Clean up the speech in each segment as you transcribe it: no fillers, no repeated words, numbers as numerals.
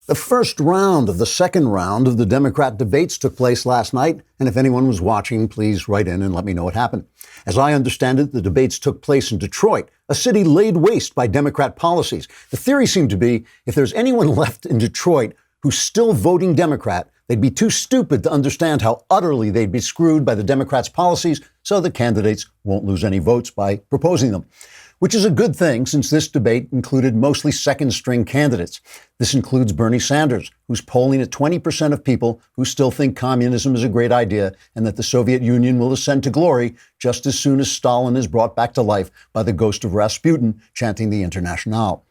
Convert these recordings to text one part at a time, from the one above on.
The first round of the second round of the Democrat debates took place last night, and if anyone was watching, please write in and let me know what happened. As I understand it, the debates took place in Detroit, a city laid waste by Democrat policies. The theory seemed to be if there's anyone left in Detroit who's still voting Democrat, they'd be too stupid to understand how utterly they'd be screwed by the Democrats' policies, so the candidates won't lose any votes by proposing them. Which is a good thing, since this debate included mostly second-string candidates. This includes Bernie Sanders, who's polling at 20% of people who still think communism is a great idea and that the Soviet Union will ascend to glory just as soon as Stalin is brought back to life by the ghost of Rasputin chanting the Internationale.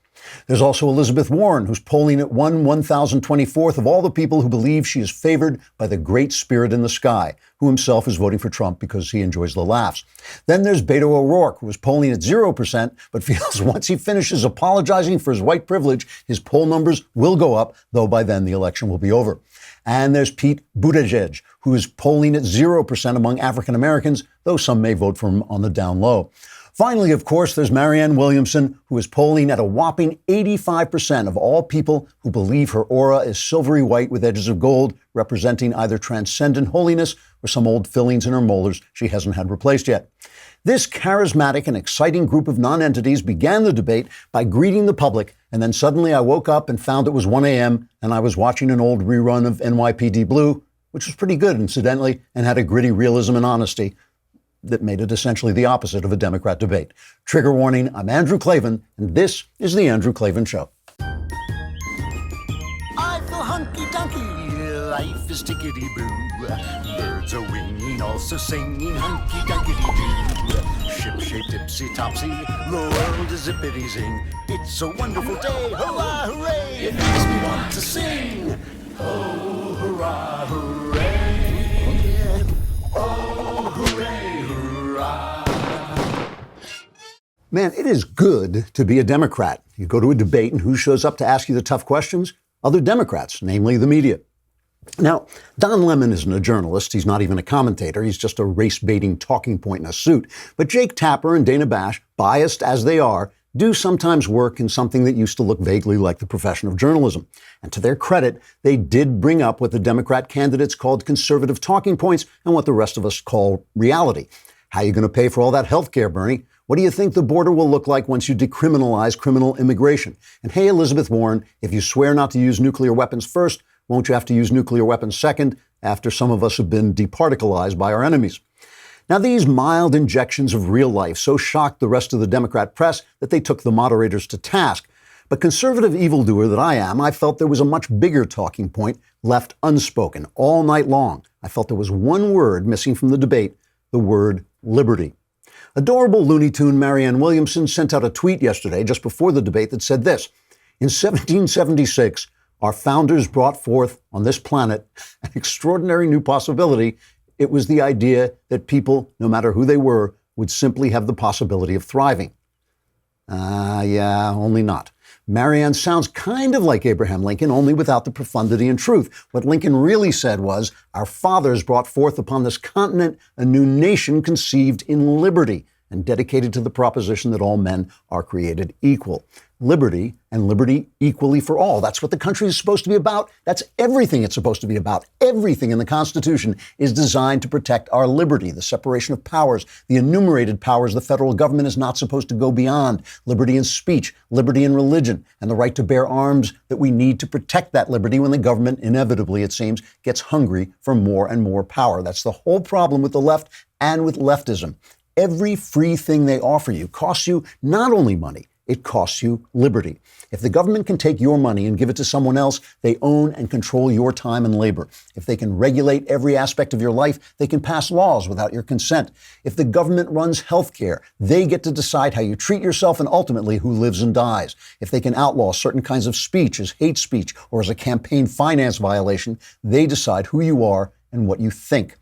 There's also Elizabeth Warren, who's polling at 1,024th of all the people who believe she is favored by the great spirit in the sky, who himself is voting for Trump because he enjoys the laughs. Then there's Beto O'Rourke, who is polling at 0%, but feels once he finishes apologizing for his white privilege, his poll numbers will go up, though by then the election will be over. And there's Pete Buttigieg, who is polling at 0% among African Americans, though some may vote for him on the down low. Finally, of course, there's Marianne Williamson, who is polling at a whopping 85% of all people who believe her aura is silvery white with edges of gold, representing either transcendent holiness or some old fillings in her molars she hasn't had replaced yet. This charismatic and exciting group of non-entities began the debate by greeting the public, and then suddenly I woke up and found it was 1 a.m. and I was watching an old rerun of NYPD Blue, which was pretty good, incidentally, and had a gritty realism and honesty that made it essentially the opposite of a Democrat debate. Trigger warning, I'm Andrew Klavan, and this is The Andrew Klavan Show. I feel hunky-dunky, life is tickety-boo. Birds are winging, also singing hunky-dunky-doo. Ship-shaped, tipsy-topsy, the world is zippity-zing. It's a wonderful day, hurrah, hooray! It makes me want to sing. Oh, hurrah, hooray! Oh, hooray! Man, it is good to be a Democrat. You go to a debate and who shows up to ask you the tough questions? Other Democrats, namely the media. Now, Don Lemon isn't a journalist. He's not even a commentator. He's just a race-baiting talking point in a suit. But Jake Tapper and Dana Bash, biased as they are, do sometimes work in something that used to look vaguely like the profession of journalism. And to their credit, they did bring up what the Democrat candidates called conservative talking points and what the rest of us call reality. How are you going to pay for all that health care, Bernie? What do you think the border will look like once you decriminalize criminal immigration? And hey, Elizabeth Warren, if you swear not to use nuclear weapons first, won't you have to use nuclear weapons second after some of us have been departicleized by our enemies? Now, these mild injections of real life so shocked the rest of the Democrat press that they took the moderators to task. But conservative evildoer that I am, I felt there was a much bigger talking point left unspoken all night long. I felt there was one word missing from the debate, the word liberty. Adorable Looney Tune Marianne Williamson sent out a tweet yesterday, just before the debate, that said this: in 1776, our founders brought forth on this planet an extraordinary new possibility. It was the idea that people, no matter who they were, would simply have the possibility of thriving. Yeah, only not. Marianne sounds kind of like Abraham Lincoln, only without the profundity and truth. What Lincoln really said was, our fathers brought forth upon this continent a new nation conceived in liberty and dedicated to the proposition that all men are created equal. Liberty, and liberty equally for all. That's what the country is supposed to be about. That's everything it's supposed to be about. Everything in the Constitution is designed to protect our liberty, the separation of powers, the enumerated powers the federal government is not supposed to go beyond, liberty in speech, liberty in religion, and the right to bear arms that we need to protect that liberty when the government, inevitably, it seems, gets hungry for more and more power. That's the whole problem with the left and with leftism. Every free thing they offer you costs you not only money, it costs you liberty. If the government can take your money and give it to someone else, they own and control your time and labor. If they can regulate every aspect of your life, they can pass laws without your consent. If the government runs health care, they get to decide how you treat yourself and ultimately who lives and dies. If they can outlaw certain kinds of speech as hate speech or as a campaign finance violation, they decide who you are and what you think.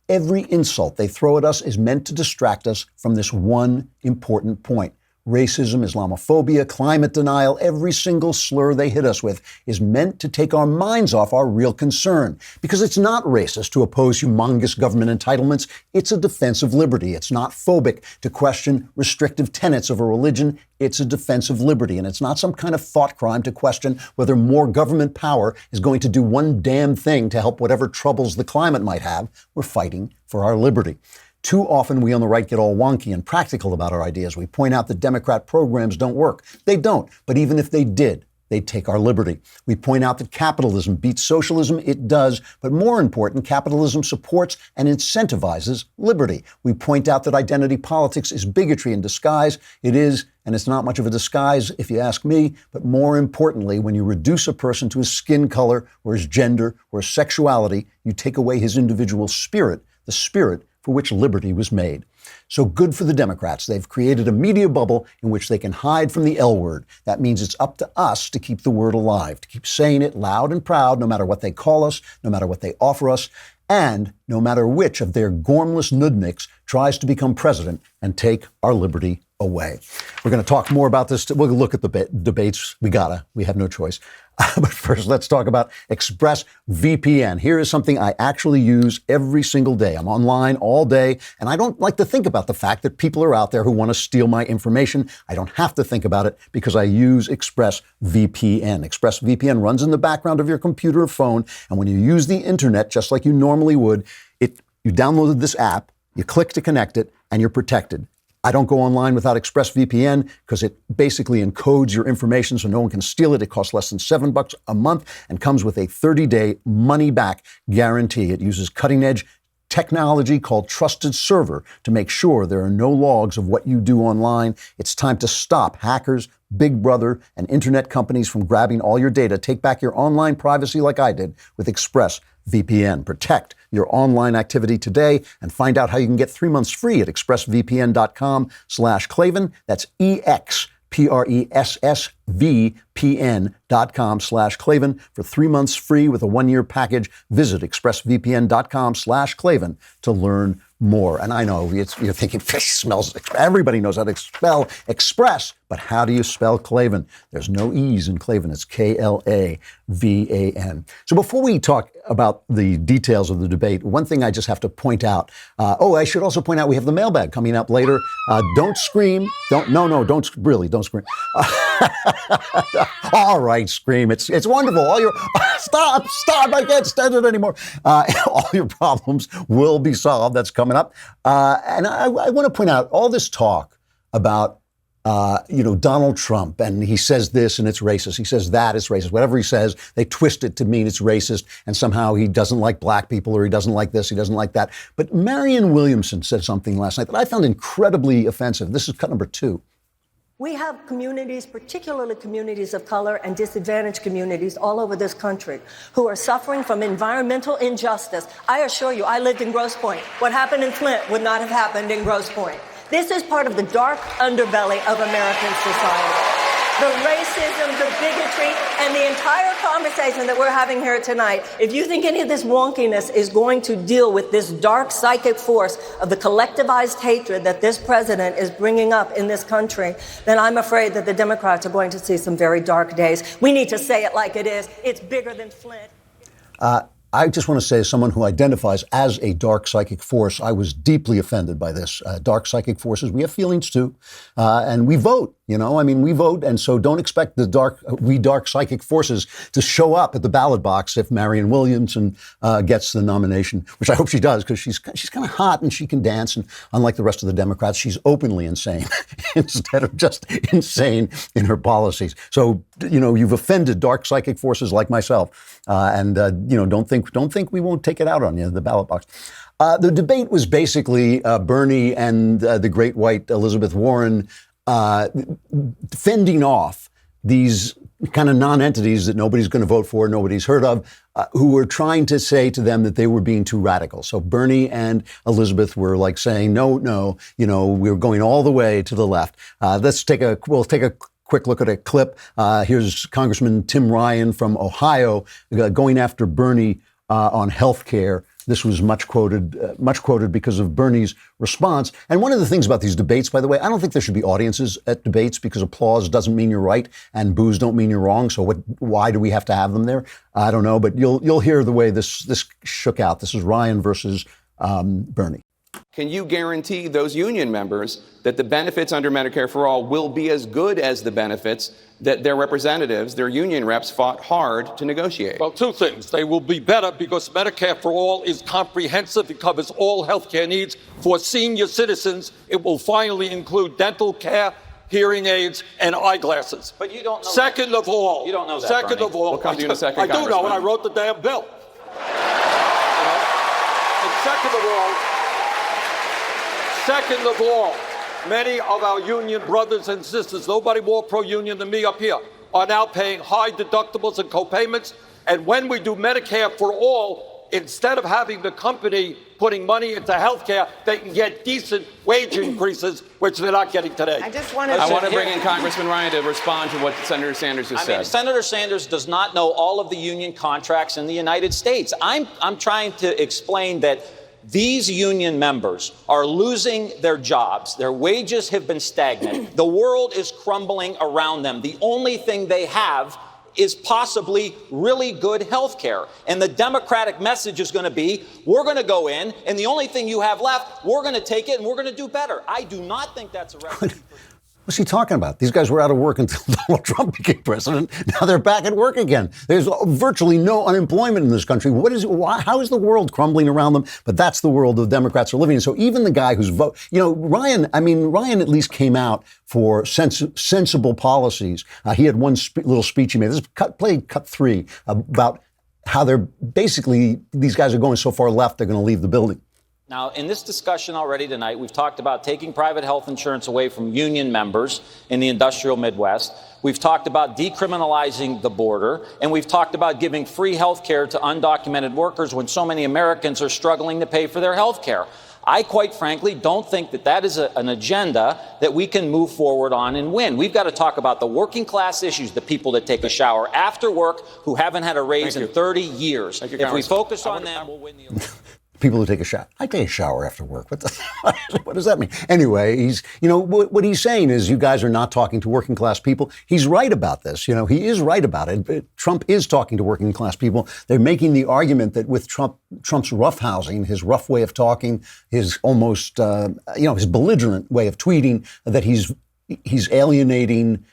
Every insult they throw at us is meant to distract us from this one important point. Racism, Islamophobia, climate denial, every single slur they hit us with is meant to take our minds off our real concern. Because it's not racist to oppose humongous government entitlements. It's a defense of liberty. It's not phobic to question restrictive tenets of a religion. It's a defense of liberty. And it's not some kind of thought crime to question whether more government power is going to do one damn thing to help whatever troubles the climate might have. We're fighting for our liberty. Too often we on the right get all wonky and practical about our ideas. We point out that Democrat programs don't work. They don't. But even if they did, they'd take our liberty. We point out that capitalism beats socialism. It does. But more important, capitalism supports and incentivizes liberty. We point out that identity politics is bigotry in disguise. It is, and it's not much of a disguise if you ask me. But more importantly, when you reduce a person to his skin color or his gender or his sexuality, you take away his individual spirit, the spirit for which liberty was made. So good for the Democrats. They've created a media bubble in which they can hide from the L word. That means it's up to us to keep the word alive, to keep saying it loud and proud, no matter what they call us, no matter what they offer us, and no matter which of their gormless nudniks tries to become president and take our liberty away. We're going to talk more about this. We'll look at the debates. We have no choice. But first, let's talk about ExpressVPN. Here is something I actually use every single day. I'm online all day, and I don't like to think about the fact that people are out there who want to steal my information. I don't have to think about it because I use ExpressVPN. ExpressVPN runs in the background of your computer or phone, and when you use the internet, just like you normally would, you downloaded this app, you click to connect it, and you're protected. I don't go online without ExpressVPN because it basically encodes your information so no one can steal it. It costs less than $7 a month and comes with a 30-day money-back guarantee. It uses cutting-edge technology called Trusted Server to make sure there are no logs of what you do online. It's time to stop hackers, Big Brother, and internet companies from grabbing all your data. Take back your online privacy like I did with ExpressVPN. Protect your online activity today and find out how you can get 3 months free at expressvpn.com/Klavan. That's expressvpn.com/Klavan for 3 months free with a 1-year package. Visit expressvpn.com/Klavan to learn more. And I know you're thinking fish smells. Everybody knows how to spell Express, but how do you spell Klavan? There's no E's in Klavan. It's Klavan. So before we talk about the details of the debate, one thing I just have to point out. I should also point out we have the mailbag coming up later. Don't scream. Don't scream. All right, scream. It's wonderful. All your stop. I can't stand it anymore. All your problems will be solved. That's coming up. And I want to point out all this talk about Donald Trump, and he says this and it's racist. He says that it's racist. Whatever he says, they twist it to mean it's racist, and somehow he doesn't like black people, or he doesn't like this, he doesn't like that. But Marianne Williamson said something last night that I found incredibly offensive. This is cut number 2. We have communities, particularly communities of color and disadvantaged communities all over this country, who are suffering from environmental injustice. I assure you, I lived in Grosse Pointe. What happened in Flint would not have happened in Grosse Pointe. This is part of the dark underbelly of American society. The racism, the bigotry, and the entire conversation that we're having here tonight, if you think any of this wonkiness is going to deal with this dark psychic force of the collectivized hatred that this president is bringing up in this country, then I'm afraid that the Democrats are going to see some very dark days. We need to say it like it is. It's bigger than Flint. I just want to say, as someone who identifies as a dark psychic force, I was deeply offended by this. Dark psychic forces, we have feelings too, and we vote. We vote, and so don't expect the dark psychic forces to show up at the ballot box if Marianne Williamson gets the nomination, which I hope she does, because she's kind of hot and she can dance, and unlike the rest of the Democrats, she's openly insane instead of just insane in her policies. So you've offended dark psychic forces like myself, and don't think we won't take it out on you in the ballot box. The debate was basically Bernie and the great white Elizabeth Warren fending off these kind of non-entities that nobody's going to vote for, nobody's heard of, who were trying to say to them that they were being too radical. So Bernie and Elizabeth were like saying, no, we're going all the way to the left. We'll take a quick look at a clip. Here's Congressman Tim Ryan from Ohio going after Bernie on health care This was much quoted because of Bernie's response. And one of the things about these debates, by the way, I don't think there should be audiences at debates because applause doesn't mean you're right and boos don't mean you're wrong. So why do we have to have them there? I don't know, but you'll hear the way this shook out. This is Ryan versus Bernie. Can you guarantee those union members that the benefits under Medicare for All will be as good as the benefits that their representatives, their union reps, fought hard to negotiate? Well, two things. They will be better because Medicare for All is comprehensive. It covers all health care needs for senior citizens. It will finally include dental care, hearing aids, and eyeglasses. But you don't know Second of all. You don't know that, Second Bernie. of all. We'll come to you in a second, I do know, Congressman. and I wrote the damn bill. Second of all, many of our union brothers and sisters, nobody more pro-union than me up here, are now paying high deductibles and co-payments. And when we do Medicare for All, instead of having the company putting money into health care, they can get decent wage increases, which they're not getting today. I want to bring in Congressman Ryan to respond to what Senator Sanders just said. Senator Sanders does not know all of the union contracts in the United States. I'm trying to explain that these union members are losing their jobs. Their wages have been stagnant. The world is crumbling around them. The only thing they have is possibly really good health care. And the Democratic message is going to be, we're going to go in, and the only thing you have left, we're going to take it, and we're going to do better. I do not think that's a recipe. What's he talking about? These guys were out of work until Donald Trump became president. Now they're back at work again. There's virtually no unemployment in this country. How is the world crumbling around them? But that's the world the Democrats are living in. So even the guy who's Ryan at least came out for sensible policies. He had one little speech he made. This is cut 3 about how these guys are going so far left, they're going to leave the building. Now, in this discussion already tonight, we've talked about taking private health insurance away from union members in the industrial Midwest. We've talked about decriminalizing the border, and we've talked about giving free health care to undocumented workers when so many Americans are struggling to pay for their health care. I, quite frankly, don't think that is an agenda that we can move forward on and win. We've got to talk about the working class issues, the people that take a shower after work who haven't had a raise in 30 years. If we focus on them, we'll win the election. People who take a shower. I take a shower after work. What does that mean? Anyway, what he's saying is you guys are not talking to working class people. He's right about this. He is right about it. Trump is talking to working class people. They're making the argument that with Trump's roughhousing, his rough way of talking, his almost, his belligerent way of tweeting, that he's alienating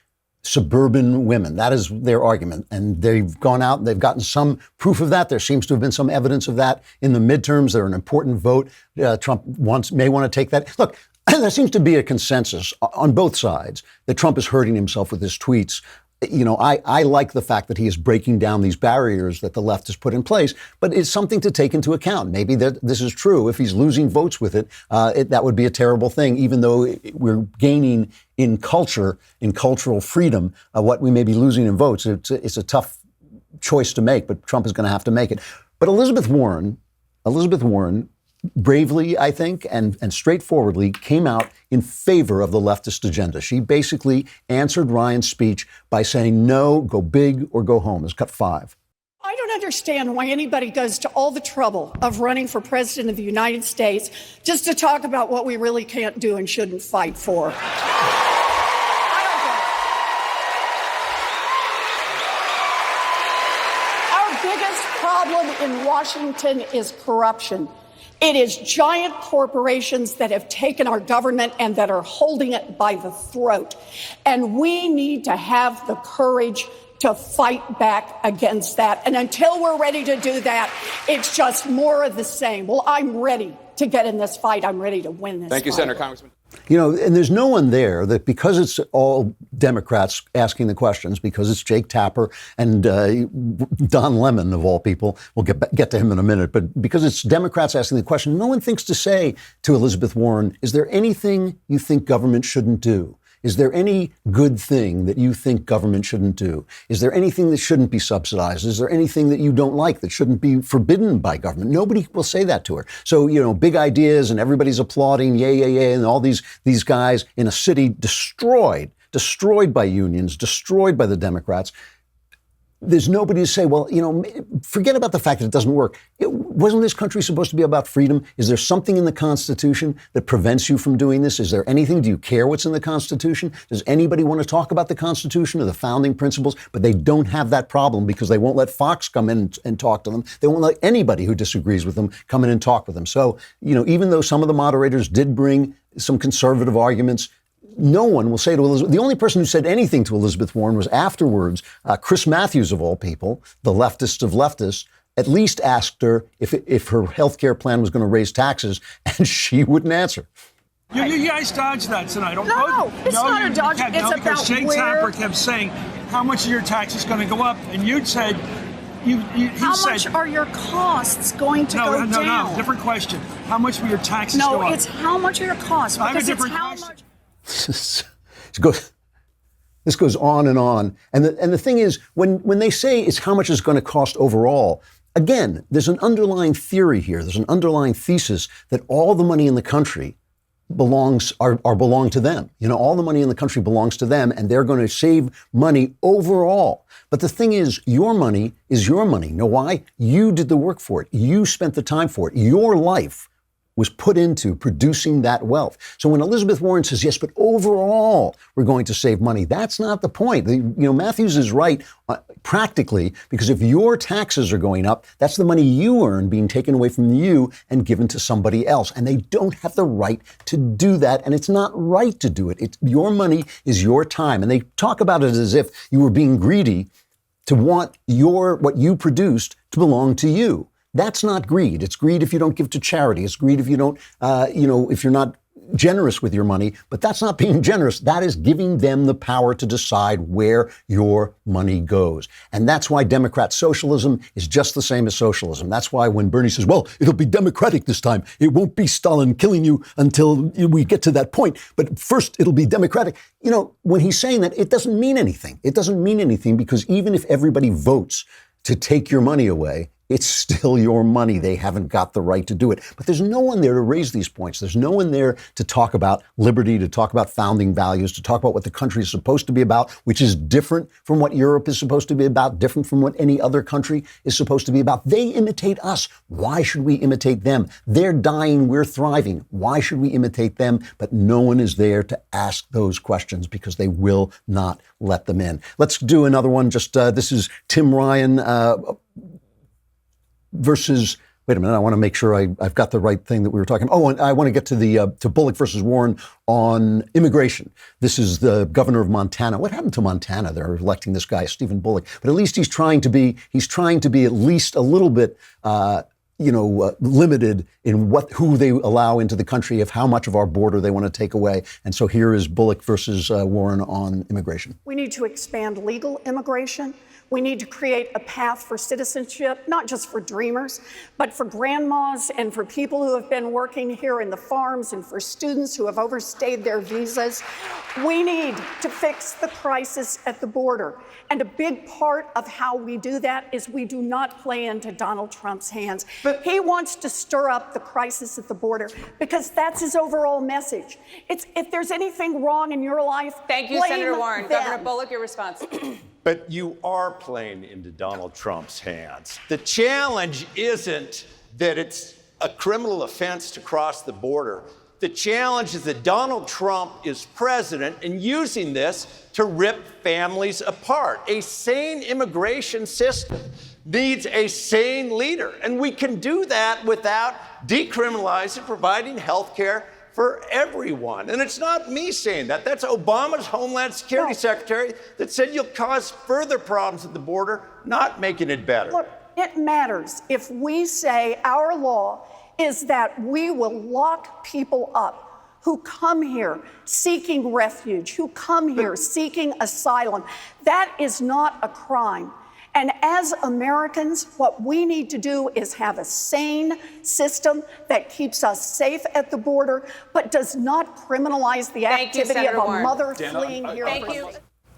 suburban women. That is their argument. And they've gone out and they've gotten some proof of that. There seems to have been some evidence of that in the midterms. They're an important vote. Trump may want to take that. Look, there seems to be a consensus on both sides that Trump is hurting himself with his tweets. I like the fact that he is breaking down these barriers that the left has put in place, but it's something to take into account. Maybe this is true. If he's losing votes with it, that would be a terrible thing, even though we're gaining in culture, in cultural freedom, what we may be losing in votes. It's a tough choice to make, but Trump is going to have to make it. But Elizabeth Warren, bravely, I think, and straightforwardly came out in favor of the leftist agenda. She basically answered Ryan's speech by saying, no, go big or go home. It's cut 5. I don't understand why anybody goes to all the trouble of running for president of the United States just to talk about what we really can't do and shouldn't fight for. I don't get it. Our biggest problem in Washington is corruption. It is giant corporations that have taken our government and that are holding it by the throat. And we need to have the courage to fight back against that. And until we're ready to do that, it's just more of the same. Well, I'm ready to get in this fight. I'm ready to win this fight. Thank you, Senator. Congressman. And there's no one there that, because it's all Democrats asking the questions, because it's Jake Tapper and Don Lemon, of all people, we'll get to him in a minute, but because it's Democrats asking the question, no one thinks to say to Elizabeth Warren, is there anything you think government shouldn't do? Is there any good thing that you think government shouldn't do? Is there anything that shouldn't be subsidized? Is there anything that you don't like that shouldn't be forbidden by government? Nobody will say that to her. So, big ideas and everybody's applauding, yay, and all these guys in a city destroyed by unions, destroyed by the Democrats. there's nobody to say, well, forget about the fact that it doesn't work. Wasn't this country supposed to be about freedom? Is there something in the Constitution that prevents you from doing this? Is there anything? Do you care what's in the Constitution? Does anybody want to talk about the Constitution or the founding principles? But they don't have that problem because they won't let Fox come in and talk to them. They won't let anybody who disagrees with them come in and talk with them. So, even though some of the moderators did bring some conservative arguments, no one will say to Elizabeth. The only person who said anything to Elizabeth Warren was afterwards, Chris Matthews, of all people, the leftist of leftists, at least asked her if her health care plan was going to raise taxes, and she wouldn't answer. You guys dodged that tonight. No, it's not a dodge. It's because about Jake Tapper kept saying, how much of your tax is going to go up? And you'd said, how much are your costs going to go down? No, different question. How much will your taxes go up? No, it's how much are your costs? I have a Because it's different how question. much. This goes on and on. And the thing is, when they say it's how much it's going to cost overall, again, there's an underlying theory here. There's an underlying thesis that all the money in the country belong to them. All the money in the country belongs to them, and they're going to save money overall. But the thing is, your money is your money. Know why? You did the work for it. You spent the time for it. Your life was put into producing that wealth. So when Elizabeth Warren says, yes, but overall, we're going to save money, that's not the point. Matthews is right practically, because if your taxes are going up, that's the money you earn being taken away from you and given to somebody else. And they don't have the right to do that. And it's not right to do it. Your money is your time. And they talk about it as if you were being greedy to want what you produced to belong to you. That's not greed. It's greed if you don't give to charity. It's greed if you don't, if you're not generous with your money. But that's not being generous. That is giving them the power to decide where your money goes. And that's why Democrat socialism is just the same as socialism. That's why when Bernie says, well, it'll be democratic this time, it won't be Stalin killing you until we get to that point. But first, it'll be democratic. When he's saying that, it doesn't mean anything. It doesn't mean anything because even if everybody votes to take your money away, it's still your money. They haven't got the right to do it. But there's no one there to raise these points. There's no one there to talk about liberty, to talk about founding values, to talk about what the country is supposed to be about, which is different from what Europe is supposed to be about, different from what any other country is supposed to be about. They imitate us. Why should we imitate them? They're dying. We're thriving. Why should we imitate them? But no one is there to ask those questions because they will not let them in. Let's do another one. This is Tim Ryan versus, wait a minute, I want to make sure I've got the right thing that we were talking about. Oh, and I want to get to Bullock versus Warren on immigration. This is the governor of Montana. What happened to Montana? They're electing this guy, Stephen Bullock. But at least he's trying to be at least a little bit limited in who they allow into the country, of how much of our border they want to take away. And so here is Bullock versus Warren on immigration. We need to expand legal immigration. We need to create a path for citizenship, not just for dreamers, but for grandmas and for people who have been working here in the farms and for students who have overstayed their visas. We need to fix the crisis at the border. And a big part of how we do that is we do not play into Donald Trump's hands. But he wants to stir up the crisis at the border because that's his overall message. If there's anything wrong in your life, thank you, Senator Warren. them. Governor Bullock, your response. But you are playing into Donald Trump's hands. The challenge isn't that it's a criminal offense to cross the border. The challenge is that Donald Trump is president and using this to rip families apart. A sane immigration system needs a sane leader. And we can do that without decriminalizing, providing health care for everyone. And it's not me saying that. That's Obama's Homeland Security Secretary that said you'll cause further problems at the border, not making it better. Look, it matters if we say our law is that we will lock people up who come here seeking refuge, who come here seeking asylum. That is not a crime. And as Americans, what we need to do is have a sane system that keeps us safe at the border, but does not criminalize the activity of a mother fleeing here. Thank you.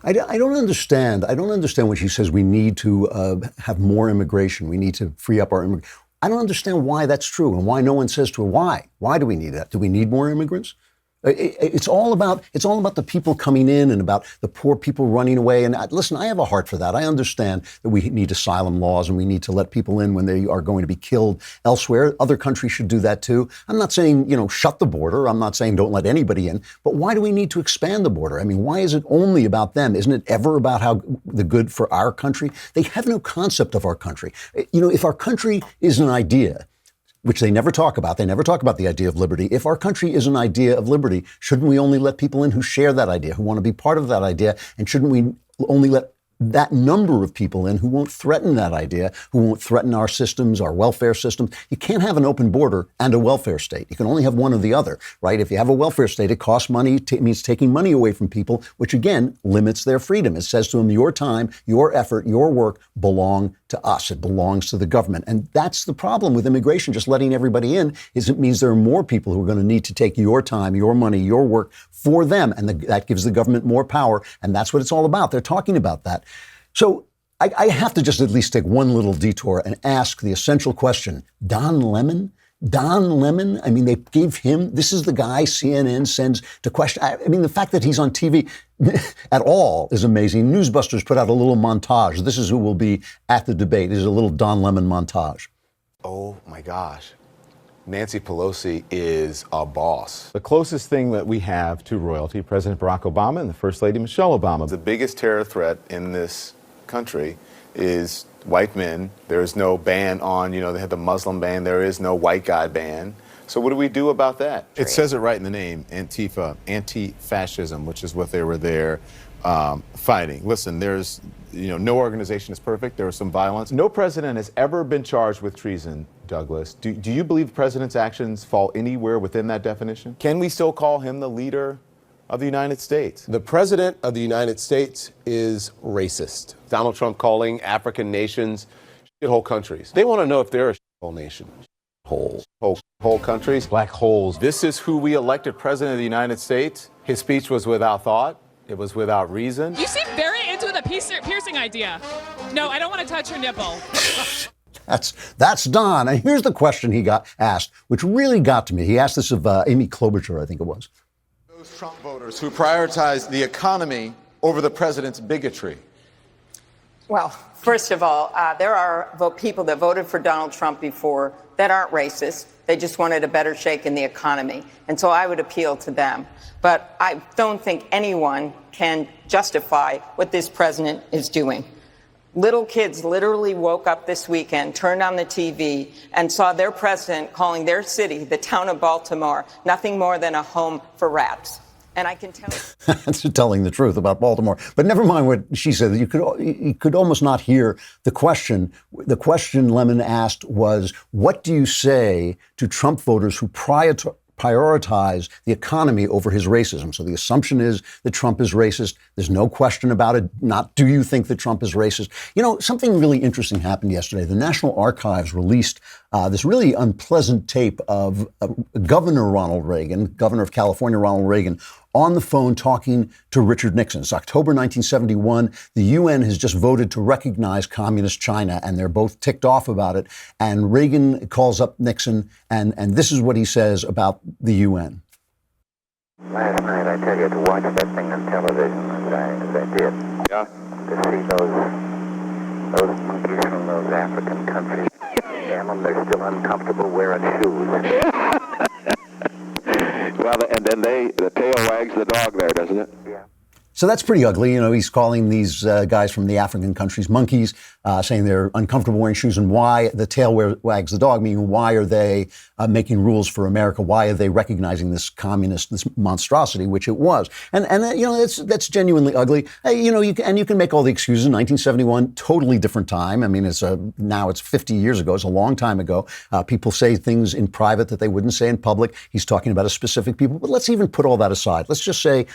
I don't understand. I don't understand when she says we need to have more immigration. We need to free up our immigration. I don't understand why that's true and why no one says to her, why? Why do we need that? Do we need more immigrants? It's all about the people coming in and about the poor people running away. And listen, I have a heart for that. I understand that we need asylum laws and we need to let people in when they are going to be killed elsewhere. Other countries should do that too. I'm not saying, shut the border. I'm not saying don't let anybody in. But why do we need to expand the border? I mean, why is it only about them? Isn't it ever about how the good for our country? They have no concept of our country. If our country is an idea, which they never talk about. They never talk about the idea of liberty. If our country is an idea of liberty, shouldn't we only let people in who share that idea, who want to be part of that idea? And shouldn't we only let that number of people in who won't threaten that idea, who won't threaten our systems, our welfare systems? You can't have an open border and a welfare state. You can only have one or the other, right? If you have a welfare state, it costs money. It means taking money away from people, which again limits their freedom. It says to them, your time, your effort, your work belong to us. It belongs to the government. And that's the problem with immigration, just letting everybody in, is it means there are more people who are going to need to take your time, your money, your work for them. And that gives the government more power. And that's what it's all about. They're talking about that. So I have to just at least take one little detour and ask the essential question. Don Lemon? Don Lemon? I mean, they gave him, this is the guy CNN sends to question. I mean, the fact that he's on TV at all is amazing. Newsbusters put out a little montage. This is who will be at the debate. This is a little Don Lemon montage. Oh my gosh. Nancy Pelosi is a boss. The closest thing that we have to royalty, President Barack Obama and the First Lady Michelle Obama. The biggest terror threat in this country is white men. There is no ban on, they had the Muslim ban. There is no white guy ban. So what do we do about that? It says it right in the name, Antifa, anti-fascism, which is what they were there fighting. Listen, there's, no organization is perfect. There was some violence. No president has ever been charged with treason, Douglas. Do you believe the president's actions fall anywhere within that definition? Can we still call him the leader of the United States? The president of the United States is racist. Donald Trump calling African nations shithole countries. They want to know if they're a shithole nation. Whole countries. Black holes. This is who we elected president of the United States. His speech was without thought. It was without reason. You seem very into the piercing idea. No, I don't want to touch your nipple. That's Don. And here's the question he got asked, which really got to me. He asked this of Amy Klobuchar, I think it was. Those Trump voters who prioritize the economy over the president's bigotry. Well, first of all, there are people that voted for Donald Trump before that aren't racist. They just wanted a better shake in the economy. And so I would appeal to them. But I don't think anyone can justify what this president is doing. Little kids literally woke up this weekend, turned on the TV, and saw their president calling their city, the town of Baltimore, nothing more than a home for rats. And I can tell That's telling the truth about Baltimore. But never mind what she said. You could almost not hear the question. The question Lemon asked was, what do you say to Trump voters who prioritize the economy over his racism? So the assumption is that Trump is racist. There's no question about it. Not do you think that Trump is racist? Something really interesting happened yesterday. The National Archives released this really unpleasant tape of Governor Ronald Reagan, Governor of California Ronald Reagan, on the phone talking to Richard Nixon. It's October 1971. The UN has just voted to recognize communist China, and they're both ticked off about it. And Reagan calls up Nixon, and this is what he says about the UN. Last night, I tell you, to watch that thing on television as I did, to see those monkeys from those African countries, damn them, they're still uncomfortable wearing shoes. Well, and then the tail wags the dog there, doesn't it? Yeah. So that's pretty ugly. He's calling these guys from the African countries monkeys, saying they're uncomfortable wearing shoes. And why the tail wags the dog, meaning why are they making rules for America? Why are they recognizing this communist, this monstrosity, which it was? And that's genuinely ugly. You can make all the excuses. 1971, totally different time. I mean, now it's 50 years ago. It's a long time ago. People say things in private that they wouldn't say in public. He's talking about a specific people. But let's even put all that aside. Let's just say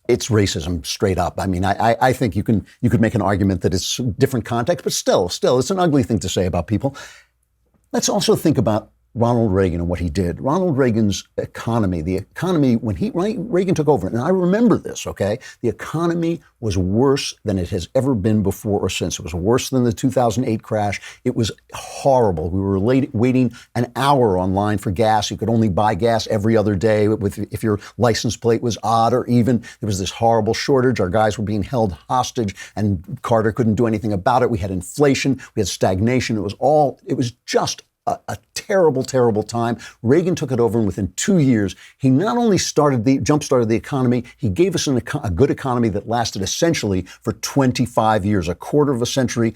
it's racism straight up. I mean, I think you could make an argument that it's different context, but still, it's an ugly thing to say about people. Let's also think about Ronald Reagan and what he did. Ronald Reagan's economy, the economy, when Reagan took over, and I remember this, okay, the economy was worse than it has ever been before or since. It was worse than the 2008 crash. It was horrible. We were waiting an hour online for gas. You could only buy gas every other day if your license plate was odd or even. There was this horrible shortage. Our guys were being held hostage, and Carter couldn't do anything about it. We had inflation. We had stagnation. It was just a terrible, terrible time. Reagan took it over, and within 2 years, he not only jump-started the economy, he gave us a good economy that lasted essentially for 25 years, a quarter of a century,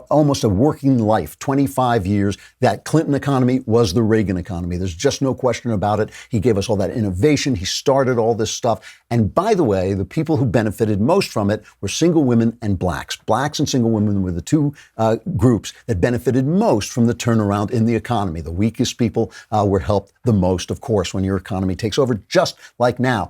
almost a working life, 25 years. That Clinton economy was the Reagan economy. There's just no question about it. He gave us all that innovation. He started all this stuff. And by the way, the people who benefited most from it were single women and blacks. Blacks and single women were the two groups that benefited most from the turnaround in the economy. The weakest people were helped the most, of course, when your economy takes over, just like now.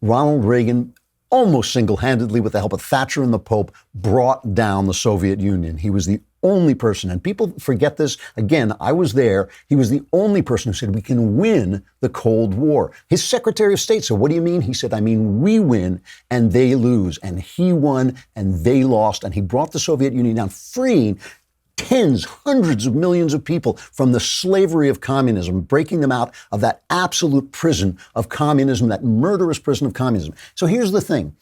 Ronald Reagan, almost single-handedly with the help of Thatcher and the Pope, brought down the Soviet Union. He was the only person, and people forget this. Again, I was there. He was the only person who said we can win the Cold War. His Secretary of State said, what do you mean? He said, I mean, we win and they lose. And he won and they lost. And he brought the Soviet Union down, freeing tens, hundreds of millions of people from the slavery of communism, breaking them out of that absolute prison of communism, that murderous prison of communism. So here's the thing.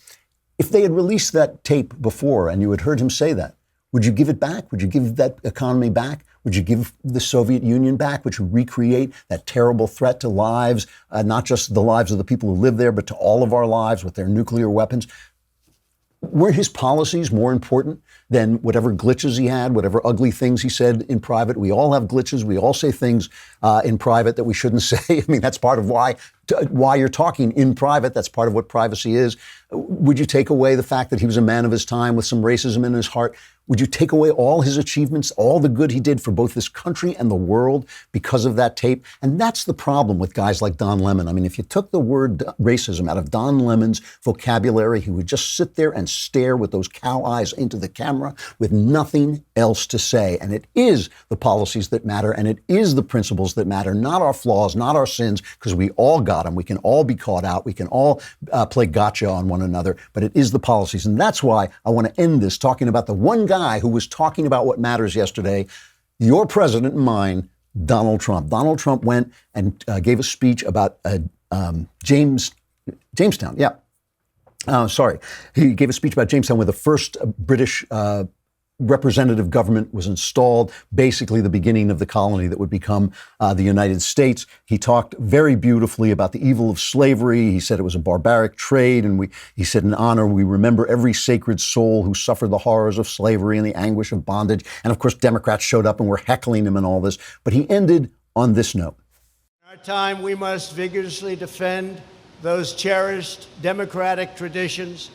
If they had released that tape before and you had heard him say that, would you give it back? Would you give that economy back? Would you give the Soviet Union back? Would you recreate that terrible threat to lives, not just the lives of the people who live there, but to all of our lives with their nuclear weapons? Were his policies more important than whatever glitches he had, whatever ugly things he said in private? We all have glitches. We all say things in private that we shouldn't say. I mean, that's part of why you're talking in private. That's part of what privacy is. Would you take away the fact that he was a man of his time with some racism in his heart? Would you take away all his achievements, all the good he did for both this country and the world because of that tape? And that's the problem with guys like Don Lemon. I mean, if you took the word racism out of Don Lemon's vocabulary, he would just sit there and stare with those cow eyes into the camera with nothing else to say. And it is the policies that matter, and it is the principles that matter, not our flaws, not our sins, because we all got them. We can all be caught out. We can all play gotcha on one another, but it is the policies. And that's why I want to end this talking about the one guy who was talking about what matters yesterday, your president and mine, Donald Trump. Donald Trump went and gave a speech about Jamestown. Yeah. Sorry. He gave a speech about Jamestown, where the first British representative government was installed, basically the beginning of the colony that would become the United States. He talked very beautifully about the evil of slavery. He said it was a barbaric trade, and he said, in honor, we remember every sacred soul who suffered the horrors of slavery and the anguish of bondage. And of course, Democrats showed up and were heckling him and all this. But he ended on this note. In our time, we must vigorously defend those cherished democratic traditions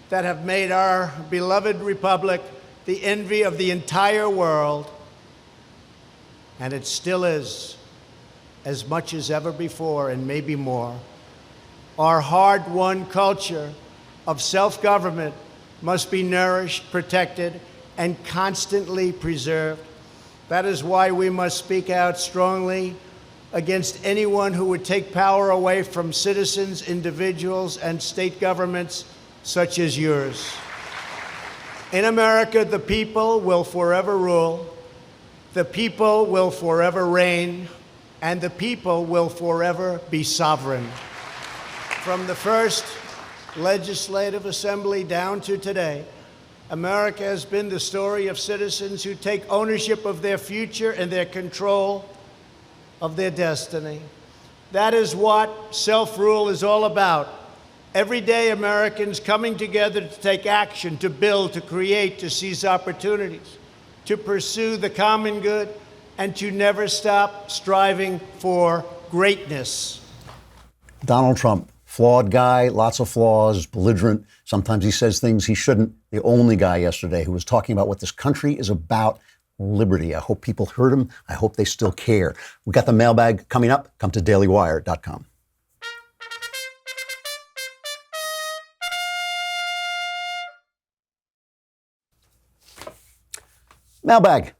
that have made our beloved republic the envy of the entire world, and it still is, as much as ever before and maybe more. Our hard-won culture of self-government must be nourished, protected, and constantly preserved. That is why we must speak out strongly against anyone who would take power away from citizens, individuals, and state governments such as yours. In America, the people will forever rule, the people will forever reign, and the people will forever be sovereign. From the first legislative assembly down to today, America has been the story of citizens who take ownership of their future and their control of their destiny. That is what self-rule is all about. Every day, Americans coming together to take action, to build, to create, to seize opportunities, to pursue the common good, and to never stop striving for greatness. Donald Trump, flawed guy, lots of flaws, belligerent. Sometimes he says things he shouldn't. The only guy yesterday who was talking about what this country is about, liberty. I hope people heard him. I hope they still care. We got the mailbag coming up. Come to dailywire.com. Mailbag.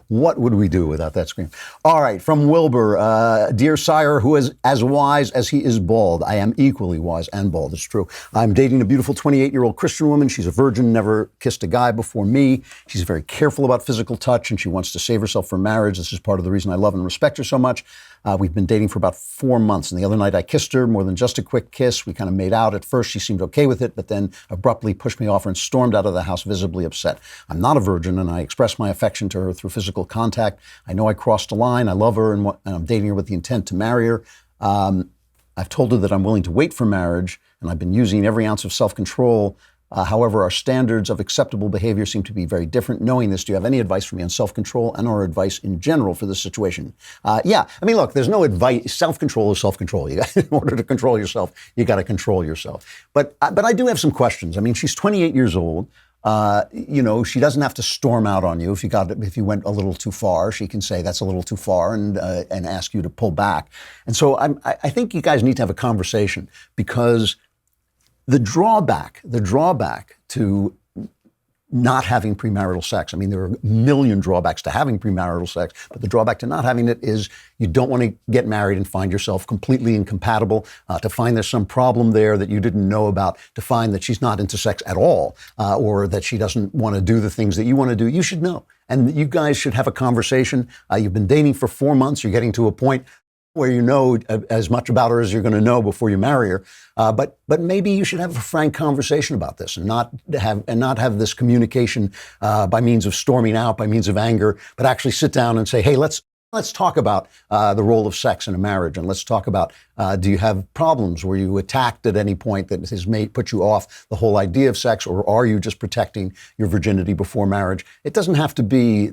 What would we do without that scream? All right, from Wilbur. Dear sire, who is as wise as he is bald. I am equally wise and bald. It's true. I'm dating a beautiful 28-year-old Christian woman. She's a virgin, never kissed a guy before me. She's very careful about physical touch, and she wants to save herself for marriage. This is part of the reason I love and respect her so much. We've been dating for about 4 months, and the other night I kissed her, more than just a quick kiss. We kind of made out. At first, she seemed okay with it, but then abruptly pushed me off her and stormed out of the house, visibly upset. I'm not a virgin, and I express my affection to her through physical contact. I know I crossed a line. I love her, and I'm dating her with the intent to marry her. I've told her that I'm willing to wait for marriage, and I've been using every ounce of self-control. However, our standards of acceptable behavior seem to be very different. Knowing this, do you have any advice for me on self-control and or advice in general for this situation? Yeah, I mean, look, there's no advice. Self-control is self-control. In order to control yourself, you got to control yourself. But I do have some questions. I mean, she's 28 years old. She doesn't have to storm out on you if you went a little too far. She can say that's a little too far and ask you to pull back. And so I think you guys need to have a conversation, because the drawback to not having premarital sex, I mean, there are a million drawbacks to having premarital sex, but the drawback to not having it is you don't want to get married and find yourself completely incompatible, to find there's some problem there that you didn't know about, to find that she's not into sex at all, or that she doesn't want to do the things that you want to do. You should know. And you guys should have a conversation. You've been dating for 4 months. You're getting to a point where you know as much about her as you're going to know before you marry her. But maybe you should have a frank conversation about this and not have this communication by means of storming out, by means of anger, but actually sit down and say, hey, let's talk about the role of sex in a marriage, and let's talk about, do you have problems? Were you attacked at any point that has put you off the whole idea of sex, or are you just protecting your virginity before marriage? It doesn't have to be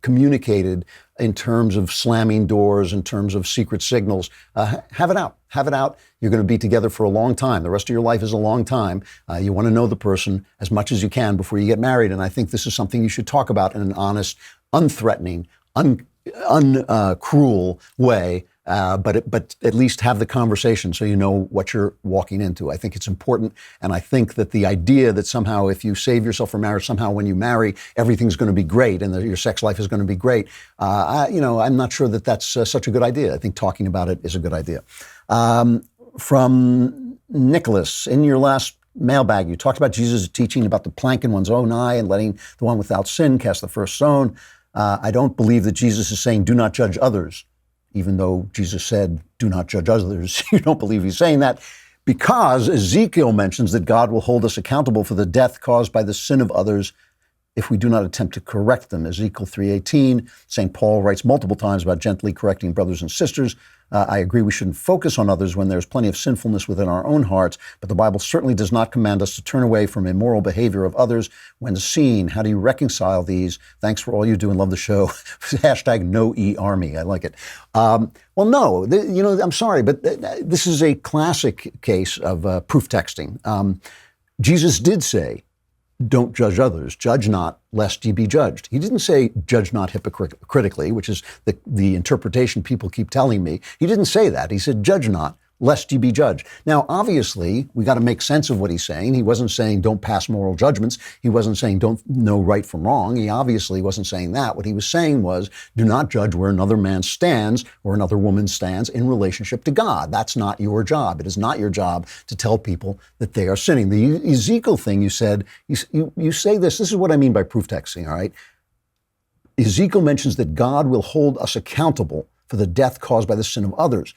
communicated in terms of slamming doors, in terms of secret signals. Have it out. Have it out. You're going to be together for a long time. The rest of your life is a long time. You want to know the person as much as you can before you get married. And I think this is something you should talk about in an honest, unthreatening, uncruel way. But at least have the conversation so you know what you're walking into. I think it's important, and I think that the idea that somehow if you save yourself for marriage, somehow when you marry, everything's going to be great and that your sex life is going to be great, I'm not sure that that's such a good idea. I think talking about it is a good idea. From Nicholas, in your last mailbag, you talked about Jesus' teaching about the plank in one's own eye and letting the one without sin cast the first stone. I don't believe that Jesus is saying, do not judge others. Even though Jesus said, do not judge others, you don't believe he's saying that, because Ezekiel mentions that God will hold us accountable for the death caused by the sin of others if we do not attempt to correct them. Ezekiel 3:18, St. Paul writes multiple times about gently correcting brothers and sisters. I agree we shouldn't focus on others when there's plenty of sinfulness within our own hearts, but the Bible certainly does not command us to turn away from immoral behavior of others when seen. How do you reconcile these? Thanks for all you do and love the show. Hashtag no E-Army. I like it. Well, no, I'm sorry, but this is a classic case of proof texting. Jesus did say, don't judge others. Judge not, lest ye be judged. He didn't say judge not hypocritically, which is the interpretation people keep telling me. He didn't say that. He said judge not, lest ye be judged. Now, obviously, we got to make sense of what he's saying. He wasn't saying don't pass moral judgments. He wasn't saying don't know right from wrong. He obviously wasn't saying that. What he was saying was do not judge where another man stands or another woman stands in relationship to God. That's not your job. It is not your job to tell people that they are sinning. The Ezekiel thing you said, you say this is what I mean by proof texting, all right? Ezekiel mentions that God will hold us accountable for the death caused by the sin of others.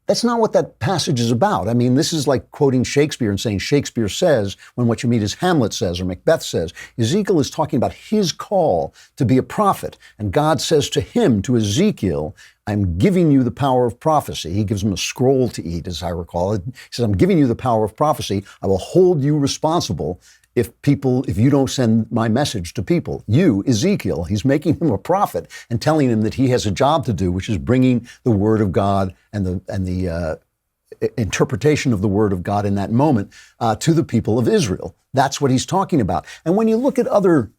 That's not what that passage is about. I mean, this is like quoting Shakespeare and saying Shakespeare says when what you mean is Hamlet says or Macbeth says. Ezekiel is talking about his call to be a prophet. And God says to him, to Ezekiel, I'm giving you the power of prophecy. He gives him a scroll to eat, as I recall. He says, I'm giving you the power of prophecy. I will hold you responsible if you don't send my message to people. You, Ezekiel, he's making him a prophet and telling him that he has a job to do, which is bringing the word of God and the interpretation of the word of God in that moment to the people of Israel. That's what he's talking about. And when you look at other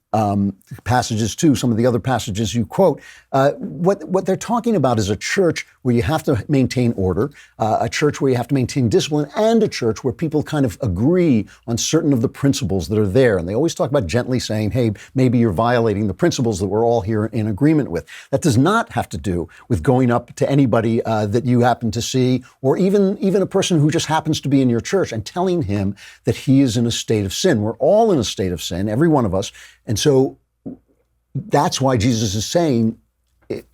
passages too, some of the other passages you quote. What they're talking about is a church where you have to maintain order, a church where you have to maintain discipline, and a church where people kind of agree on certain of the principles that are there. And they always talk about gently saying, hey, maybe you're violating the principles that we're all here in agreement with. That does not have to do with going up to anybody that you happen to see, or even a person who just happens to be in your church, and telling him that he is in a state of sin. We're all in a state of sin, every one of us. And so that's why Jesus is saying,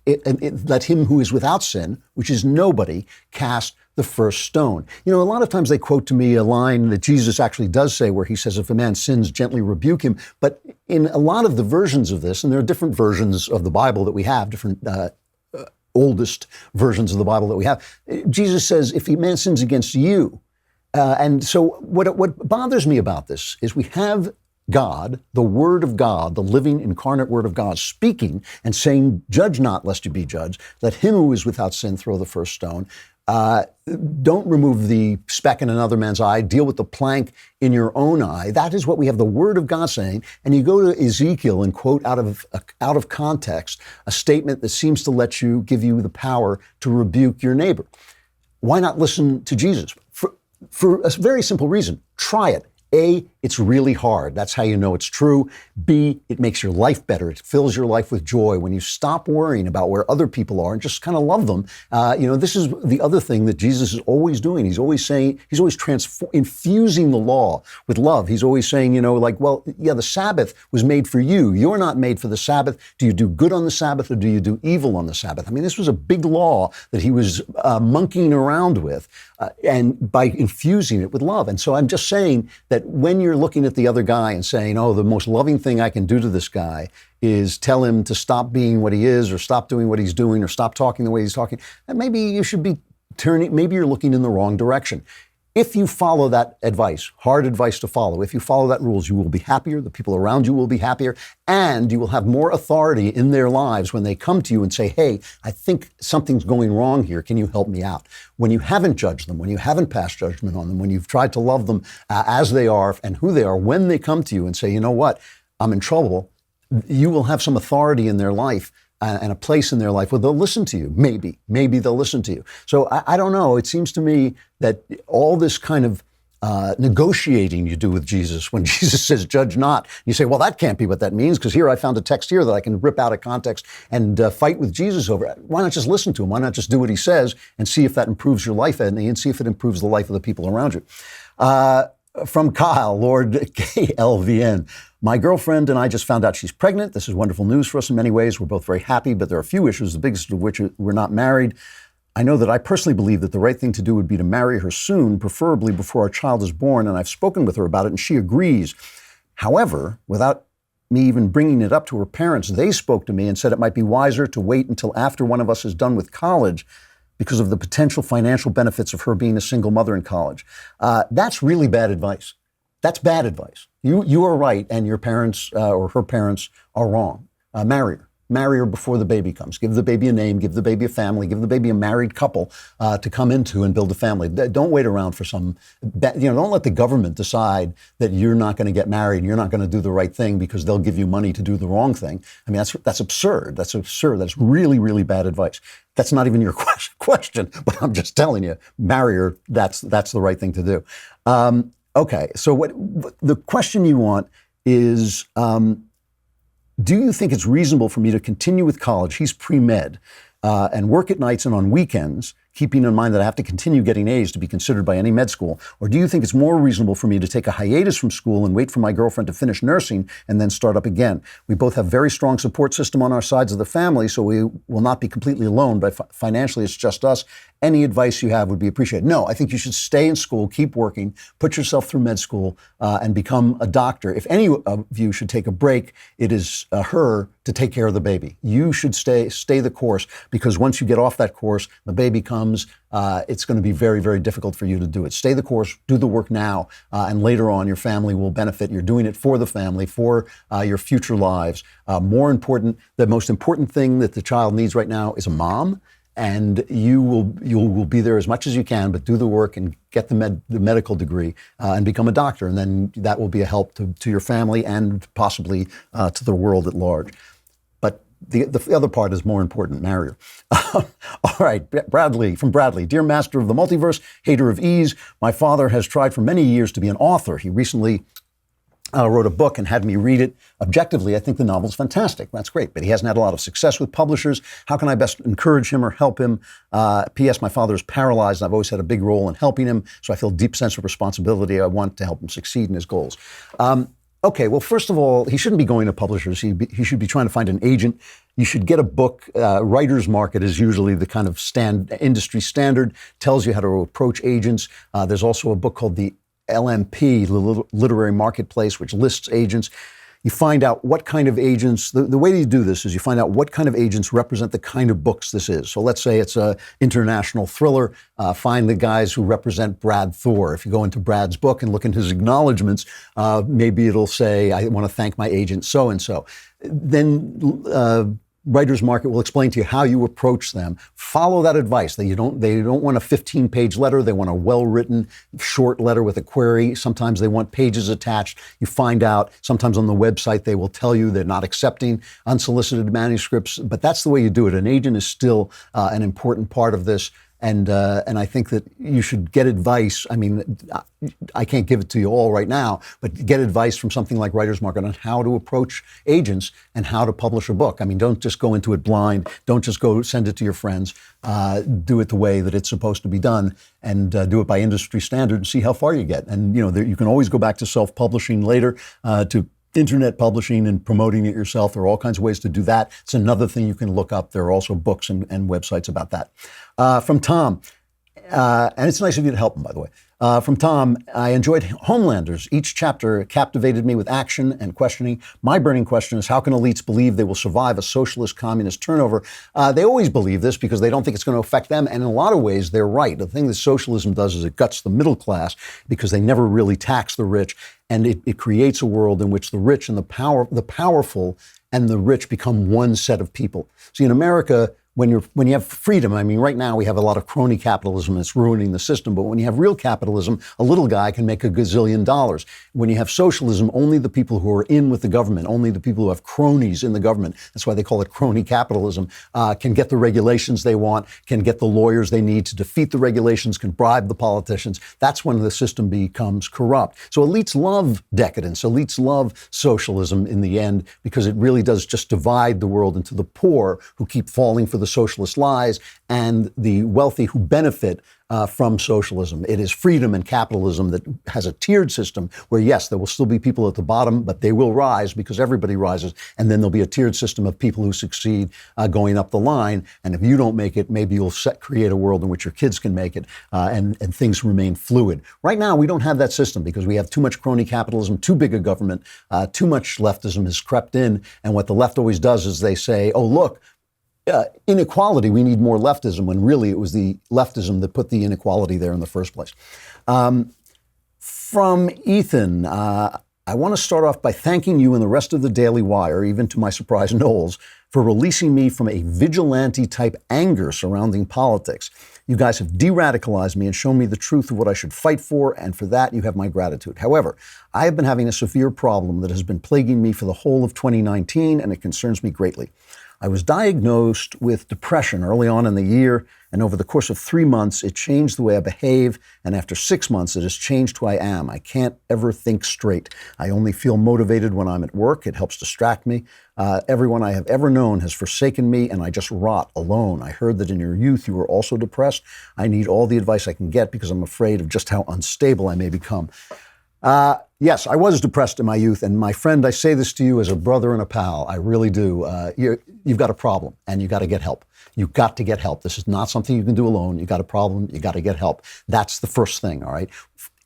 let him who is without sin, which is nobody, cast the first stone. You know, a lot of times they quote to me a line that Jesus actually does say, where he says, if a man sins, gently rebuke him. But in a lot of the versions of this, and there are different versions of the Bible that we have, different oldest versions of the Bible that we have, Jesus says, if a man sins against you. And so what bothers me about this is we have God, the Word of God, the living incarnate Word of God, speaking and saying, judge not lest you be judged. Let him who is without sin throw the first stone. Don't remove the speck in another man's eye. Deal with the plank in your own eye. That is what we have the Word of God saying. And you go to Ezekiel and quote out of context a statement that seems to give you the power to rebuke your neighbor. Why not listen to Jesus? For a very simple reason. Try it. A, it's really hard. That's how you know it's true. B, it makes your life better. It fills your life with joy when you stop worrying about where other people are and just kind of love them. This is the other thing that Jesus is always doing. He's always saying, he's always infusing the law with love. He's always saying, the Sabbath was made for you. You're not made for the Sabbath. Do you do good on the Sabbath or do you do evil on the Sabbath? I mean, this was a big law that he was monkeying around with, and by infusing it with love. And so I'm just saying that when you're looking at the other guy and saying, oh, the most loving thing I can do to this guy is tell him to stop being what he is, or stop doing what he's doing, or stop talking the way he's talking, maybe you should be maybe you're looking in the wrong direction. If you follow that advice, hard advice to follow, if you follow that rules, you will be happier, the people around you will be happier, and you will have more authority in their lives when they come to you and say, hey, I think something's going wrong here. Can you help me out? When you haven't judged them, when you haven't passed judgment on them, when you've tried to love them as they are and who they are, when they come to you and say, you know what, I'm in trouble, you will have some authority in their life and a place in their life where they'll listen to you. Maybe they'll listen to you. So I don't know. It seems to me that all this kind of negotiating you do with Jesus, when Jesus says, judge not, you say, well, that can't be what that means, because here I found a text here that I can rip out of context and fight with Jesus over. Why not just listen to him? Why not just do what he says and see if that improves your life, Edney, and see if it improves the life of the people around you? From Kyle, Lord KLVN. My girlfriend and I just found out she's pregnant. This is wonderful news for us in many ways. We're both very happy, but there are a few issues, the biggest of which we're not married. I know that I personally believe that the right thing to do would be to marry her soon, preferably before our child is born, and I've spoken with her about it, and she agrees. However, without me even bringing it up to her parents, they spoke to me and said it might be wiser to wait until after one of us is done with college, because of the potential financial benefits of her being a single mother in college. That's really bad advice. That's bad advice. You are right, and your parents or her parents are wrong. Marry her. Marry her before the baby comes. Give the baby a name, give the baby a family, give the baby a married couple to come into and build a family. Don't wait around for don't let the government decide that you're not going to get married and you're not going to do the right thing because they'll give you money to do the wrong thing. I mean, that's absurd. That's absurd. That's really, really bad advice. That's not even your question, but I'm just telling you, marry her. That's the right thing to do. Okay, so what the question you want is, do you think it's reasonable for me to continue with college? He's pre-med and work at nights and on weekends, keeping in mind that I have to continue getting A's to be considered by any med school? Or do you think it's more reasonable for me to take a hiatus from school and wait for my girlfriend to finish nursing and then start up again? We both have very strong support system on our sides of the family, so we will not be completely alone, but financially it's just us. Any advice you have would be appreciated. No, I think you should stay in school, keep working, put yourself through med school, and become a doctor. If any of you should take a break, it is her to take care of the baby. You should stay the course, because once you get off that course, the baby comes, it's going to be very, very difficult for you to do it. Stay the course, do the work now, and later on your family will benefit. You're doing it for the family, for your future lives. The most important thing that the child needs right now is a mom. and you will be there as much as you can, but do the work and get the medical degree and become a doctor. And then that will be a help to your family and possibly to the world at large. But the other part is more important, marry her. All right, Bradley, from Bradley. Dear master of the multiverse, hater of ease, my father has tried for many years to be an author. He recently wrote a book and had me read it. Objectively, I think the novel's fantastic. That's great, but he hasn't had a lot of success with publishers. How can I best encourage him or help him? P.S. My father is paralyzed, and I've always had a big role in helping him, so I feel a deep sense of responsibility. I want to help him succeed in his goals. Okay, well, first of all, he shouldn't be going to publishers. He should be trying to find an agent. You should get a book. Writer's Market is usually the kind of industry standard, tells you how to approach agents. There's also a book called the LMP, the Literary Marketplace, which lists agents. You find out what kind of agents, the way you do this is you find out what kind of agents represent the kind of books this is. So let's say it's an international thriller. Find the guys who represent Brad Thor. If you go into Brad's book and look in his acknowledgments, maybe it'll say, I want to thank my agent so-and-so. Then Writer's Market will explain to you how you approach them. Follow that advice. They don't want a 15-page letter. They want a well-written short letter with a query. Sometimes they want pages attached. You find out. Sometimes on the website they will tell you they're not accepting unsolicited manuscripts. But that's the way you do it. An agent is still an important part of this. And I think that you should get advice. I mean, I can't give it to you all right now, but get advice from something like Writer's Market on how to approach agents and how to publish a book. I mean, don't just go into it blind. Don't just go send it to your friends. Do it the way that it's supposed to be done, and do it by industry standard and see how far you get. And, you can always go back to self-publishing later, to internet publishing and promoting it yourself. There are all kinds of ways to do that. It's another thing you can look up. There are also books and websites about that. From Tom, and it's nice of you to help him, by the way. From Tom, I enjoyed Homelanders. Each chapter captivated me with action and questioning. My burning question is, how can elites believe they will survive a socialist communist turnover? They always believe this because they don't think it's going to affect them. And in a lot of ways, they're right. The thing that socialism does is it guts the middle class because they never really tax the rich. And it creates a world in which the rich and the powerful and the rich become one set of people. See, in America, when you have freedom, I mean, right now we have a lot of crony capitalism that's ruining the system. But when you have real capitalism, a little guy can make $1 gazillion. When you have socialism, only the people who are in with the government, only the people who have cronies in the government, that's why they call it crony capitalism, can get the regulations they want, can get the lawyers they need to defeat the regulations, can bribe the politicians. That's when the system becomes corrupt. So elites love decadence. Elites love socialism in the end because it really does just divide the world into the poor who keep falling for the socialist lies and the wealthy who benefit from socialism. It is freedom and capitalism that has a tiered system where, yes, there will still be people at the bottom, but they will rise because everybody rises. And then there'll be a tiered system of people who succeed going up the line. And if you don't make it, maybe you'll create a world in which your kids can make it and things remain fluid. Right now, we don't have that system because we have too much crony capitalism, too big a government, too much leftism has crept in. And what the left always does is they say, oh, look, inequality, we need more leftism, when really it was the leftism that put the inequality there in the first place. From Ethan, I want to start off by thanking you and the rest of the Daily Wire, even to my surprise, Knowles, for releasing me from a vigilante-type anger surrounding politics. You guys have de-radicalized me and shown me the truth of what I should fight for, and for that you have my gratitude. However, I have been having a severe problem that has been plaguing me for the whole of 2019, and it concerns me greatly. I was diagnosed with depression early on in the year, and over the course of 3 months, it changed the way I behave, and after 6 months, it has changed who I am. I can't ever think straight. I only feel motivated when I'm at work. It helps distract me. Everyone I have ever known has forsaken me, and I just rot alone. I heard that in your youth you were also depressed. I need all the advice I can get because I'm afraid of just how unstable I may become. Yes, I was depressed in my youth, and my friend, I say this to you as a brother and a pal. I really do. You've got a problem, and you got to get help. You've got to get help. This is not something you can do alone. You got a problem. You got to get help. That's the first thing. All right.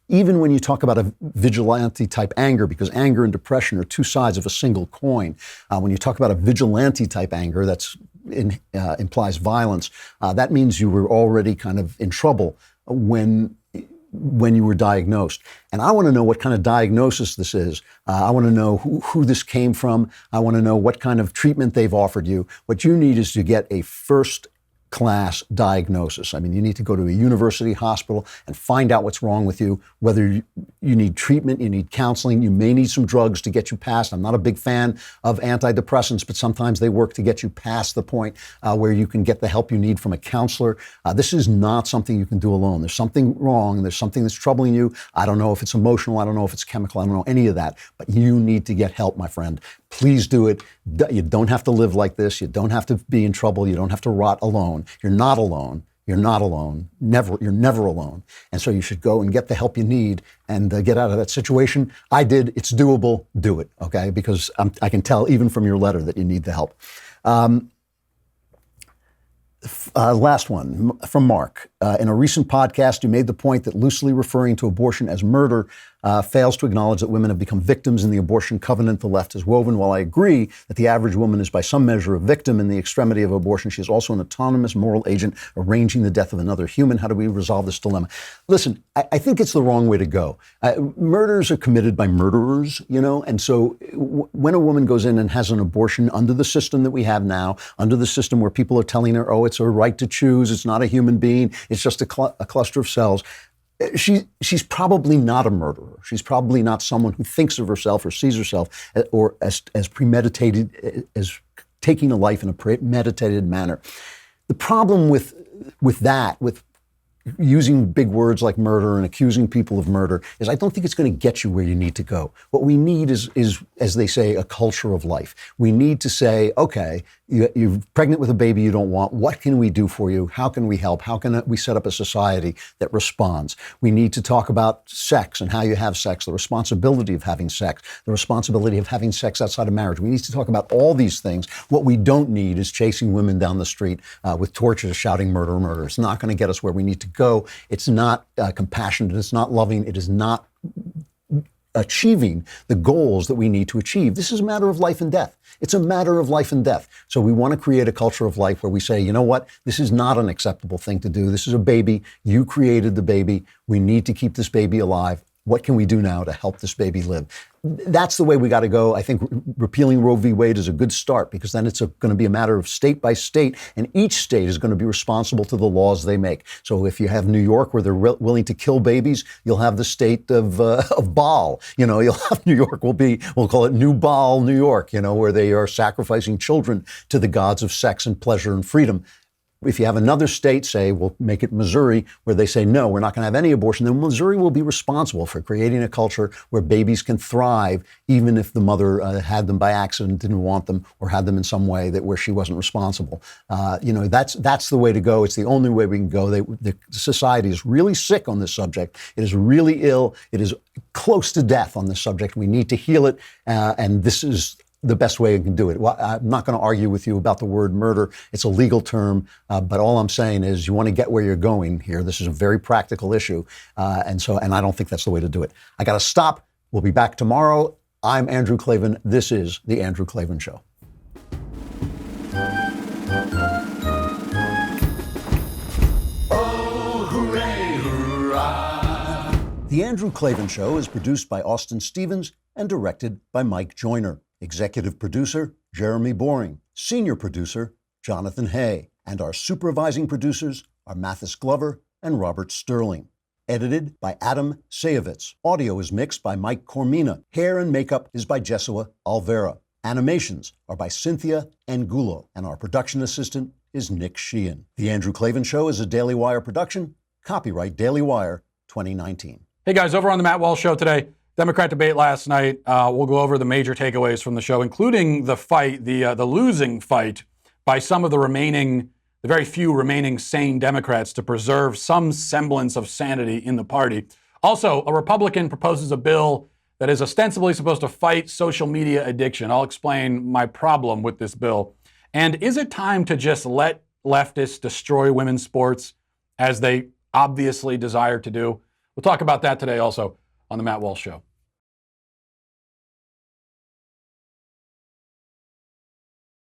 Even when you talk about a vigilante-type anger, because anger and depression are two sides of a single coin. When you talk about a vigilante-type anger, that's implies violence. That means you were already kind of in trouble when you were diagnosed. And I want to know what kind of diagnosis this is. I want to know who this came from. I want to know what kind of treatment they've offered you. What you need is to get a first class diagnosis. I mean, you need to go to a university hospital and find out what's wrong with you, whether you need treatment, you need counseling, you may need some drugs to get you past. I'm not a big fan of antidepressants, but sometimes they work to get you past the point where you can get the help you need from a counselor. This is not something you can do alone. There's something wrong. There's something that's troubling you. I don't know if it's emotional. I don't know if it's chemical. I don't know any of that, but you need to get help, my friend. Please do it. You don't have to live like this. You don't have to be in trouble. You don't have to rot alone. You're not alone. You're not alone. You're never alone. And so you should go and get the help you need and get out of that situation. I did. It's doable. Do it, okay? Because I can tell even from your letter that you need the help. Last one from Mark. In a recent podcast, you made the point that loosely referring to abortion as murder fails to acknowledge that women have become victims in the abortion covenant the left has woven. While I agree that the average woman is by some measure a victim in the extremity of abortion, she is also an autonomous moral agent arranging the death of another human. How do we resolve this dilemma? Listen, I think it's the wrong way to go. Murders are committed by murderers, and so when a woman goes in and has an abortion under the system that we have now, under the system where people are telling her, oh, it's her right to choose, it's not a human being, it's just a cluster of cells, she's probably not a murderer. She's probably not someone who thinks of herself or sees herself or as premeditated, as taking a life in a premeditated manner. The problem with using big words like murder and accusing people of murder is I don't think it's going to get you where you need to go. What we need is, as they say, a culture of life. We need to say, okay, you're pregnant with a baby you don't want. What can we do for you? How can we help? How can we set up a society that responds? We need to talk about sex and how you have sex, the responsibility of having sex, the responsibility of having sex outside of marriage. We need to talk about all these things. What we don't need is chasing women down the street with torches shouting murder, murder. It's not going to get us where we need to go. It's not compassionate. It's not loving. It is not achieving the goals that we need to achieve. This is a matter of life and death. It's a matter of life and death. So we want to create a culture of life where we say, you know what? This is not an acceptable thing to do. This is a baby. You created the baby. We need to keep this baby alive. What can we do now to help this baby live? That's the way we got to go. I think repealing Roe v. Wade is a good start because then it's going to be a matter of state by state, and each state is going to be responsible to the laws they make. So if you have New York where they're willing to kill babies, you'll have the state of Baal. You'll have New York we'll call it New Baal, New York, where they are sacrificing children to the gods of sex and pleasure and freedom. If you have another state, say, we'll make it Missouri, where they say, no, we're not going to have any abortion, then Missouri will be responsible for creating a culture where babies can thrive, even if the mother had them by accident, didn't want them, or had them in some way where she wasn't responsible. That's the way to go. It's the only way we can go. The society is really sick on this subject. It is really ill. It is close to death on this subject. We need to heal it, and this is the best way you can do it. Well, I'm not going to argue with you about the word murder. It's a legal term, but all I'm saying is you want to get where you're going here. This is a very practical issue, and I don't think that's the way to do it. I got to stop. We'll be back tomorrow. I'm Andrew Klavan. This is The Andrew Klavan Show. Oh, hooray, hurrah. The Andrew Klavan Show is produced by Austin Stevens and directed by Mike Joyner. Executive producer, Jeremy Boring. Senior producer, Jonathan Hay. And our supervising producers are Mathis Glover and Robert Sterling. Edited by Adam Sayevitz. Audio is mixed by Mike Cormina. Hair and makeup is by Jesua Alvera. Animations are by Cynthia Angulo. And our production assistant is Nick Sheehan. The Andrew Klavan Show is a Daily Wire production. Copyright Daily Wire 2019. Hey guys, over on the Matt Walsh Show today, Democrat debate last night. We'll go over the major takeaways from the show, including the fight, the losing fight by some of the very few remaining sane Democrats to preserve some semblance of sanity in the party. Also, a Republican proposes a bill that is ostensibly supposed to fight social media addiction. I'll explain my problem with this bill. And is it time to just let leftists destroy women's sports as they obviously desire to do? We'll talk about that today also on the Matt Walsh Show.